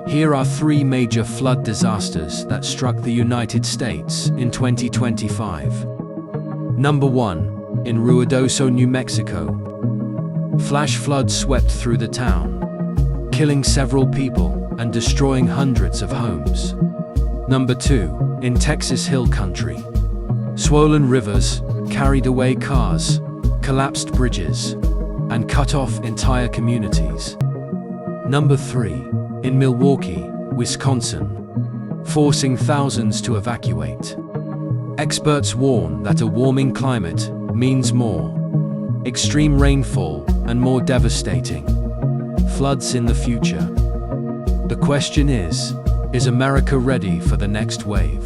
Here are three major flood disasters that struck the United States in 2025. Number 1. In Ruidoso, New Mexico. Flash floods swept through the town, killing several people and destroying hundreds of homes. Number 2. In Texas Hill Country. Swollen rivers carried away cars, collapsed bridges, and cut off entire communities. Number 3. In Milwaukee, Wisconsin, forcing thousands to evacuate. Experts warn that a warming climate means more extreme rainfall and more devastating floods in the future. The question is America ready for the next wave?